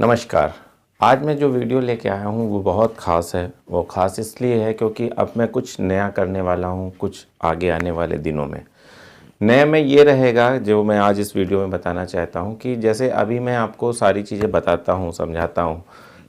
नमस्कार। आज मैं जो वीडियो लेके आया हूँ वो बहुत ख़ास है। वो ख़ास इसलिए है क्योंकि अब मैं कुछ नया करने वाला हूँ कुछ आगे आने वाले दिनों में। नया में ये रहेगा जो मैं आज इस वीडियो में बताना चाहता हूँ कि जैसे अभी मैं आपको सारी चीज़ें बताता हूँ, समझाता हूँ,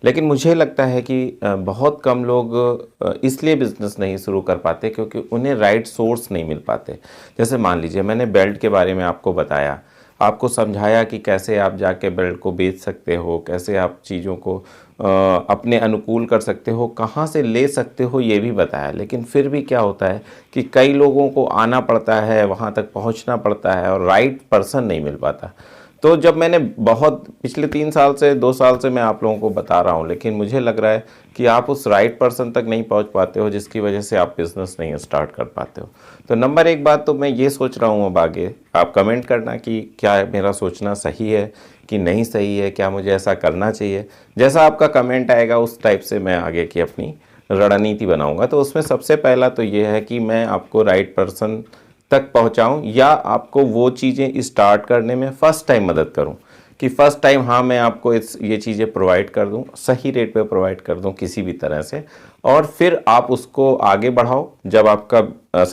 लेकिन मुझे लगता है कि बहुत कम लोग इसलिए बिज़नेस नहीं शुरू कर पाते क्योंकि उन्हें राइट सोर्स नहीं मिल पाते। जैसे मान लीजिए मैंने बेल्ट के बारे में आपको बताया, आपको समझाया कि कैसे आप जाके बेल्ट को बेच सकते हो, कैसे आप चीज़ों को अपने अनुकूल कर सकते हो, कहाँ से ले सकते हो ये भी बताया। लेकिन फिर भी क्या होता है कि कई लोगों को आना पड़ता है, वहाँ तक पहुँचना पड़ता है और राइट पर्सन नहीं मिल पाता। तो जब मैंने बहुत पिछले 3 साल से 2 साल से मैं आप लोगों को बता रहा हूँ, लेकिन मुझे लग रहा है कि आप उस राइट पर्सन तक नहीं पहुँच पाते हो जिसकी वजह से आप बिज़नेस नहीं स्टार्ट कर पाते हो। तो नंबर एक बात तो मैं ये सोच रहा हूँ, अब आगे आप कमेंट करना कि क्या मेरा सोचना सही है कि नहीं सही है, क्या मुझे ऐसा करना चाहिए। जैसा आपका कमेंट आएगा उस टाइप से मैं आगे की अपनी रणनीति बनाऊंगा। तो उसमें सबसे पहला तो ये है कि मैं आपको राइट पर्सन तक पहुंचाऊं या आपको वो चीज़ें स्टार्ट करने में फ़र्स्ट टाइम मदद करूं कि फ़र्स्ट टाइम हाँ मैं आपको ये चीज़ें प्रोवाइड कर दूं, सही रेट पे प्रोवाइड कर दूं किसी भी तरह से, और फिर आप उसको आगे बढ़ाओ जब आपका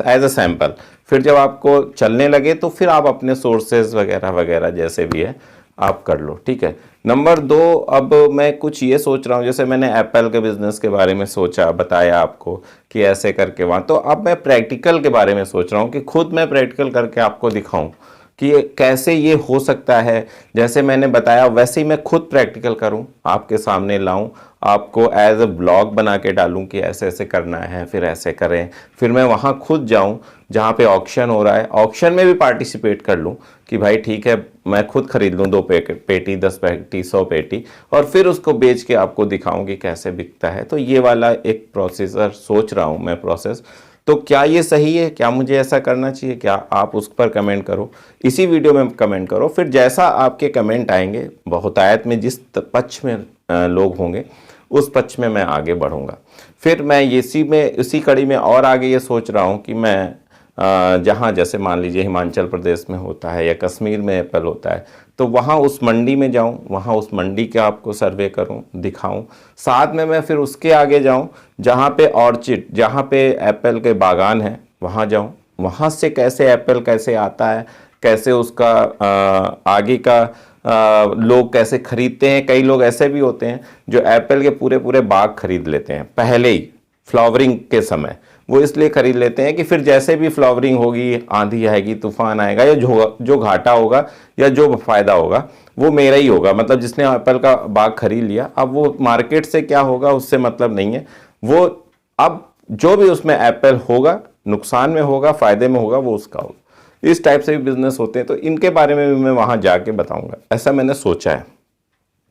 एज अ सैम्पल। फिर जब आपको चलने लगे तो फिर आप अपने सोर्सेज वगैरह वगैरह जैसे भी है आप कर लो, ठीक है। नंबर दो, अब मैं कुछ ये सोच रहा हूँ, जैसे मैंने एप्पल के बिज़नेस के बारे में सोचा, बताया आपको कि ऐसे करके वहाँ, तो अब मैं प्रैक्टिकल के बारे में सोच रहा हूँ कि खुद मैं प्रैक्टिकल करके आपको दिखाऊं कि कैसे ये हो सकता है। जैसे मैंने बताया वैसे ही मैं खुद प्रैक्टिकल करूं, आपके सामने लाऊं, आपको एज अ ब्लॉग बना के डालूं कि ऐसे ऐसे करना है, फिर ऐसे करें। फिर मैं वहां खुद जाऊं जहां पे ऑक्शन हो रहा है, ऑक्शन में भी पार्टिसिपेट कर लूं कि भाई ठीक है मैं खुद खरीद लूं 2 पेटी 10 पेटी 100 पेटी, और फिर उसको बेच के आपको दिखाऊं कि कैसे बिकता है। तो ये वाला एक प्रोसेसर सोच रहा हूं मैं, प्रोसेस। तो क्या ये सही है, क्या मुझे ऐसा करना चाहिए, क्या आप उस पर कमेंट करो, इसी वीडियो में कमेंट करो। फिर जैसा आपके कमेंट आएंगे, बहुतायत में जिस पक्ष में लोग होंगे उस पक्ष में मैं आगे बढ़ूंगा। फिर मैं इसी कड़ी में और आगे ये सोच रहा हूँ कि मैं जहाँ जैसे मान लीजिए हिमाचल प्रदेश में होता है या कश्मीर में एप्पल होता है, तो वहाँ उस मंडी में जाऊँ, वहाँ उस मंडी का आपको सर्वे करूँ, दिखाऊँ। साथ में मैं फिर उसके आगे जाऊँ जहाँ पे ऑर्चिड, जहाँ पे एप्पल के बागान हैं, वहाँ जाऊँ, वहाँ से कैसे एप्पल कैसे आता है, कैसे उसका आगे का लोग कैसे खरीदते हैं। कई लोग ऐसे भी होते हैं जो एप्पल के पूरे पूरे बाग खरीद लेते हैं पहले ही फ्लावरिंग के समय। वो इसलिए खरीद लेते हैं कि फिर जैसे भी फ्लावरिंग होगी, आंधी आएगी, तूफान आएगा, या जो घाटा होगा या जो फायदा होगा वो मेरा ही होगा। मतलब जिसने एप्पल का बाग खरीद लिया, अब वो मार्केट से क्या होगा उससे मतलब नहीं है। वो अब जो भी उसमें एप्पल होगा, नुकसान में होगा फायदे में होगा, वो उसका होगा। इस टाइप से भी बिजनेस होते हैं, तो इनके बारे में भी मैं वहां जाके बताऊंगा, ऐसा मैंने सोचा है।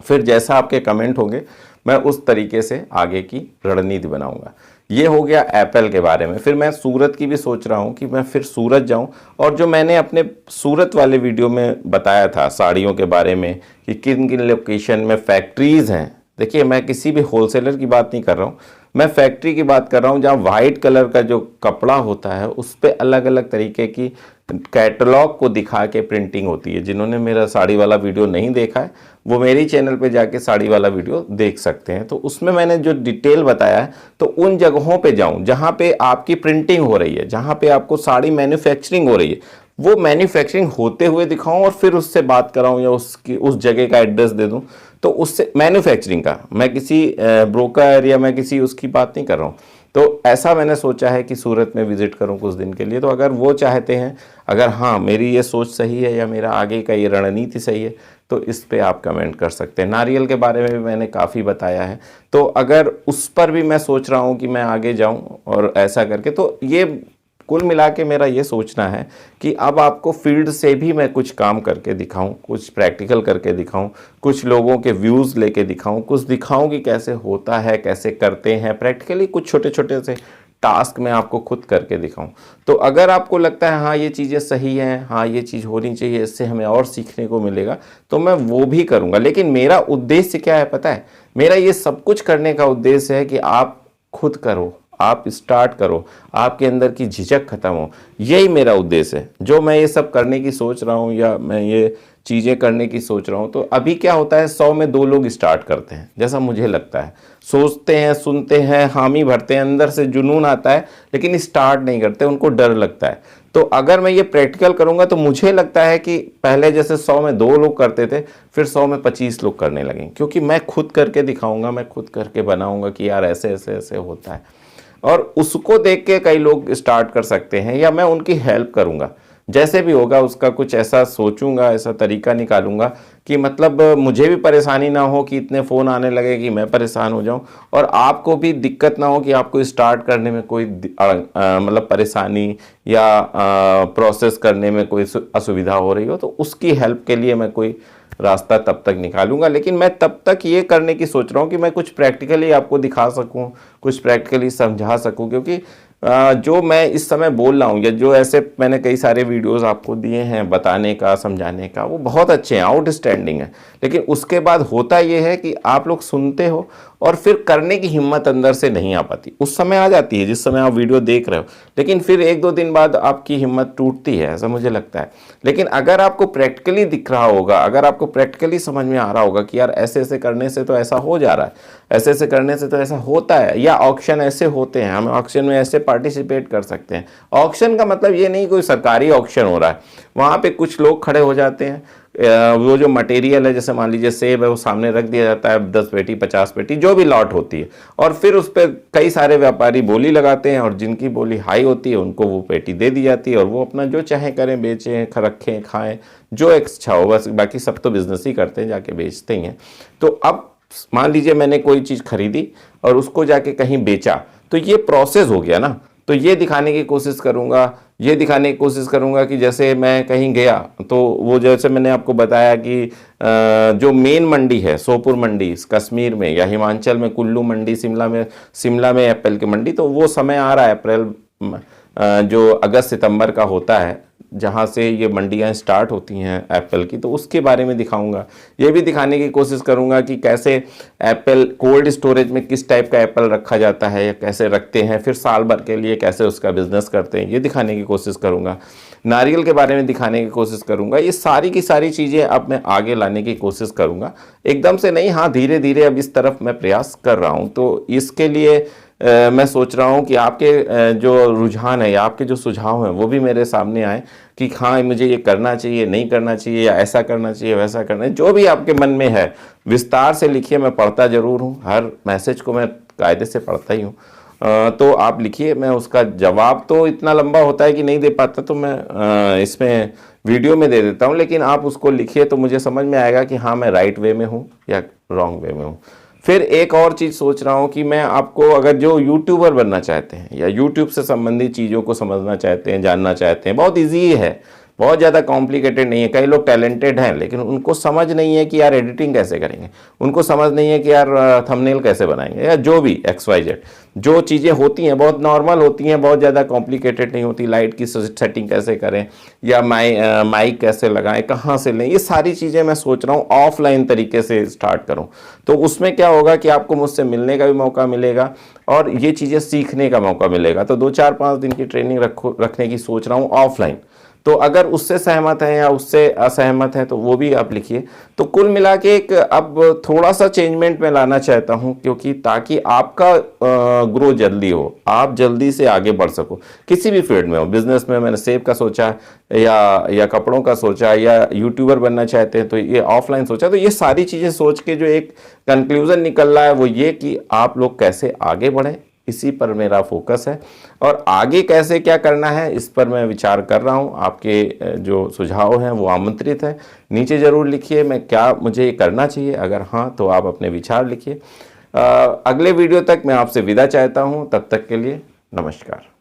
फिर जैसा आपके कमेंट होंगे मैं उस तरीके से आगे की रणनीति बनाऊंगा। ये हो गया एप्पल के बारे में। फिर मैं सूरत की भी सोच रहा हूँ कि मैं फिर सूरत जाऊँ, और जो मैंने अपने सूरत वाले वीडियो में बताया था साड़ियों के बारे में कि किन किन लोकेशन में फैक्ट्रीज़ हैं। देखिए मैं किसी भी होलसेलर की बात नहीं कर रहा हूँ, मैं फैक्ट्री की बात कर रहा हूँ जहाँ वाइट कलर का जो कपड़ा होता है उस पर अलग अलग तरीके की कैटलॉग को दिखा के प्रिंटिंग होती है। जिन्होंने मेरा साड़ी वाला वीडियो नहीं देखा है वो मेरी चैनल पे जाके साड़ी वाला वीडियो देख सकते हैं। तो उसमें मैंने जो डिटेल बताया है, तो उन जगहों पे जाऊं जहां पे आपकी प्रिंटिंग हो रही है, जहां पे आपको साड़ी मैन्युफैक्चरिंग हो रही है, वो मैन्युफैक्चरिंग होते हुए दिखाऊं और फिर उससे बात कराऊं या उस जगह का एड्रेस दे दूं। तो उससे मैन्युफैक्चरिंग का, मैं किसी ब्रोकर या मैं किसी उसकी बात नहीं कर रहा हूँ। तो ऐसा मैंने सोचा है कि सूरत में विजिट करूं कुछ दिन के लिए। तो अगर वो चाहते हैं, अगर हाँ मेरी ये सोच सही है या मेरा आगे का ये रणनीति सही है, तो इस पे आप कमेंट कर सकते हैं। नारियल के बारे में भी मैंने काफ़ी बताया है, तो अगर उस पर भी मैं सोच रहा हूँ कि मैं आगे जाऊँ और ऐसा करके, तो ये कुल मिला के मेरा ये सोचना है कि अब आपको फील्ड से भी मैं कुछ काम करके दिखाऊं, कुछ प्रैक्टिकल करके दिखाऊं, कुछ लोगों के व्यूज़ लेके दिखाऊं, कुछ दिखाऊं कि कैसे होता है, कैसे करते हैं प्रैक्टिकली, कुछ छोटे छोटे से टास्क मैं आपको खुद करके दिखाऊं। तो अगर आपको लगता है हाँ ये चीज़ें सही हैं, हाँ ये चीज़ होनी चाहिए, इससे हमें और सीखने को मिलेगा, तो मैं वो भी करूँगा। लेकिन मेरा उद्देश्य क्या है पता है? मेरा ये सब कुछ करने का उद्देश्य है कि आप खुद करो, आप स्टार्ट करो, आपके अंदर की झिझक खत्म हो। यही मेरा उद्देश्य है। जो मैं ये सब करने की सोच रहा हूँ या मैं ये चीज़ें करने की सोच रहा हूँ। तो अभी क्या होता है, 100 में 2 लोग स्टार्ट करते हैं, जैसा मुझे लगता है। सोचते हैं, सुनते हैं, हामी भरते हैं, अंदर से जुनून आता है, लेकिन स्टार्ट नहीं करते, उनको डर लगता है। तो अगर मैं ये प्रैक्टिकल करूँगा तो मुझे लगता है कि पहले जैसे 100 में 2 लोग करते थे, फिर 100 में 25 लोग करने लगेंगे, क्योंकि मैं खुद करके दिखाऊंगा, मैं खुद करके बनाऊंगा कि यार ऐसे ऐसे ऐसे होता है, और उसको देख के कई लोग स्टार्ट कर सकते हैं, या मैं उनकी हेल्प करूंगा। जैसे भी होगा उसका कुछ ऐसा सोचूंगा, ऐसा तरीका निकालूंगा कि मतलब मुझे भी परेशानी ना हो कि इतने फ़ोन आने लगे कि मैं परेशान हो जाऊं, और आपको भी दिक्कत ना हो कि आपको स्टार्ट करने में कोई मतलब परेशानी या प्रोसेस करने में कोई असुविधा हो रही हो, तो उसकी हेल्प के लिए मैं कोई रास्ता तब तक निकालूंगा। लेकिन मैं तब तक ये करने की सोच रहा हूँ कि मैं कुछ प्रैक्टिकली आपको दिखा सकूँ, कुछ प्रैक्टिकली समझा सकूँ, क्योंकि जो मैं इस समय बोल रहा हूँ, या जो ऐसे मैंने कई सारे वीडियोस आपको दिए हैं बताने का, समझाने का, वो बहुत अच्छे हैं, आउटस्टैंडिंग है। लेकिन उसके बाद होता ये है कि आप लोग सुनते हो और फिर करने की हिम्मत अंदर से नहीं आ पाती। उस समय आ जाती है जिस समय आप वीडियो देख रहे हो, लेकिन फिर 1-2 दिन बाद आपकी हिम्मत टूटती है, ऐसा मुझे लगता है। लेकिन अगर आपको प्रैक्टिकली दिख रहा होगा, अगर आपको प्रैक्टिकली समझ में आ रहा होगा कि यार ऐसे ऐसे करने से तो ऐसा हो जा रहा है, ऐसे ऐसे करने से तो ऐसा होता है, या ऑक्शन ऐसे होते हैं, हम ऑक्शन में ऐसे पार्टिसिपेट कर सकते हैं। ऑक्शन का मतलब ये नहीं कोई सरकारी ऑक्शन हो रहा है, वहाँ पे कुछ लोग खड़े हो जाते हैं, वो जो मटेरियल है, जैसे मान लीजिए सेब है, वो सामने रख दिया जाता है, 10 पेटी 50 पेटी जो भी लॉट होती है, और फिर उस पर कई सारे व्यापारी बोली लगाते हैं, और जिनकी बोली हाई होती है उनको वो पेटी दे दी जाती है, और वो अपना जो चाहे करें, बेचें, रखें, खाएं, जो इच्छा हो, बस बाकी सब तो बिजनेस ही करते हैं, जाके बेचते ही हैं। तो अब मान लीजिए मैंने कोई चीज़ खरीदी और उसको जाके कहीं बेचा, तो ये प्रोसेस हो गया ना। तो ये दिखाने की कोशिश करूँगा, ये दिखाने की कोशिश करूँगा कि जैसे मैं कहीं गया, तो वो जैसे मैंने आपको बताया कि जो मेन मंडी है, सोपुर मंडी कश्मीर में, या हिमाचल में कुल्लू मंडी, शिमला में एप्पल की मंडी, तो वो समय आ रहा है अप्रैल जो अगस्त सितंबर का होता है, जहाँ से ये मंडियाँ स्टार्ट होती हैं एप्पल की, तो उसके बारे में दिखाऊंगा। ये भी दिखाने की कोशिश करूंगा कि कैसे एप्पल कोल्ड स्टोरेज में किस टाइप का एप्पल रखा जाता है, या कैसे रखते हैं, फिर साल भर के लिए कैसे उसका बिजनेस करते हैं, ये दिखाने की कोशिश करूंगा। नारियल के बारे में दिखाने की कोशिश करूंगा। ये सारी की सारी चीज़ें अब मैं आगे लाने की कोशिश करूंगा, एकदम से नहीं, हाँ धीरे धीरे अब इस तरफ मैं प्रयास कर रहा हूँ। तो इसके लिए मैं सोच रहा हूँ कि आपके जो रुझान है या आपके जो सुझाव हैं वो भी मेरे सामने आए कि हाँ मुझे ये करना चाहिए, नहीं करना चाहिए, या ऐसा करना चाहिए, वैसा करना चाहिए, जो भी आपके मन में है विस्तार से लिखिए। मैं पढ़ता ज़रूर हूँ, हर मैसेज को मैं कायदे से पढ़ता ही हूँ। तो आप लिखिए, मैं उसका जवाब तो इतना लंबा होता है कि नहीं दे पाता, तो मैं इसमें वीडियो में दे देता हूँ, लेकिन आप उसको लिखिए तो मुझे समझ में आएगा कि हाँ मैं राइट वे में हूँ या रॉन्ग वे में हूँ। फिर एक और चीज़ सोच रहा हूँ कि मैं आपको, अगर जो यूट्यूबर बनना चाहते हैं या यूट्यूब से संबंधित चीज़ों को समझना चाहते हैं, जानना चाहते हैं, बहुत इजी है, बहुत ज़्यादा कॉम्प्लिकेटेड नहीं है। कई लोग टैलेंटेड हैं लेकिन उनको समझ नहीं है कि यार एडिटिंग कैसे करेंगे, उनको समझ नहीं है कि यार थंबनेल कैसे बनाएंगे, या जो भी XYZ जो चीज़ें होती हैं बहुत नॉर्मल होती हैं, बहुत ज़्यादा कॉम्प्लिकेटेड नहीं होती। लाइट की सेटिंग कैसे करें, या माइक कैसे लगाएं, कहाँ से लें, ये सारी चीज़ें मैं सोच रहा हूँ ऑफलाइन तरीके से स्टार्ट करूँ। तो उसमें क्या होगा कि आपको मुझसे मिलने का भी मौका मिलेगा और ये चीज़ें सीखने का मौका मिलेगा। तो 2-4-5 दिन की ट्रेनिंग रखने की सोच रहा हूँ ऑफलाइन। तो अगर उससे सहमत हैं या उससे असहमत हैं तो वो भी आप लिखिए। तो कुल मिला के एक अब थोड़ा सा चेंजमेंट मैं लाना चाहता हूं, क्योंकि ताकि आपका ग्रो जल्दी हो, आप जल्दी से आगे बढ़ सको किसी भी फील्ड में हो। बिजनेस में मैंने सेब का सोचा, या कपड़ों का सोचा, या यूट्यूबर बनना चाहते हैं तो ये ऑफलाइन सोचा। तो ये सारी चीज़ें सोच के जो एक कंक्लूजन निकल रहा है वो ये कि आप लोग कैसे आगे बढ़ें, इसी पर मेरा फोकस है। और आगे कैसे क्या करना है इस पर मैं विचार कर रहा हूँ। आपके जो सुझाव हैं वो आमंत्रित हैं, नीचे ज़रूर लिखिए मैं क्या मुझे ये करना चाहिए। अगर हाँ तो आप अपने विचार लिखिए। अगले वीडियो तक मैं आपसे विदा चाहता हूँ, तब तक के लिए नमस्कार।